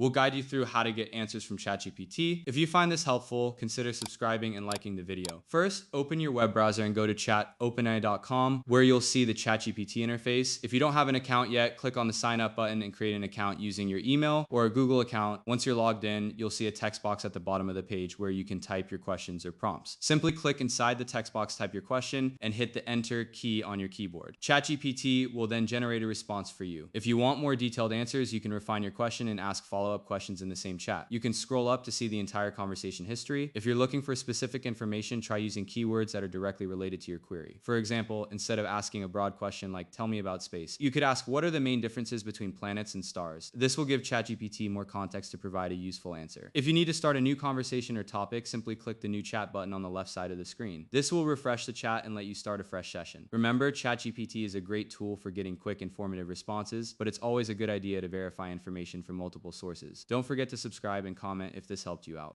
We'll guide you through how to get answers from ChatGPT. If you find this helpful, consider subscribing and liking the video. First, open your web browser and go to chatopenai.com, where you'll see the ChatGPT interface. If you don't have an account yet, click on the sign up button and create an account using your email or a Google account. Once you're logged in, you'll see a text box at the bottom of the page where you can type your questions or prompts. Simply click inside the text box, type your question, and hit the enter key on your keyboard. ChatGPT will then generate a response for you. If you want more detailed answers, you can refine your question and ask follow-up questions in the same chat. You can scroll up to see the entire conversation history. If you're looking for specific information, try using keywords that are directly related to your query. For example, instead of asking a broad question like tell me about space, you could ask what are the main differences between planets and stars. This will give ChatGPT more context to provide a useful answer. If you need to start a new conversation or topic, simply click the new chat button on the left side of the screen. This will refresh the chat and let you start a fresh session. Remember, ChatGPT is a great tool for getting quick, informative responses, but it's always a good idea to verify information from multiple sources. Don't forget to subscribe and comment if this helped you out.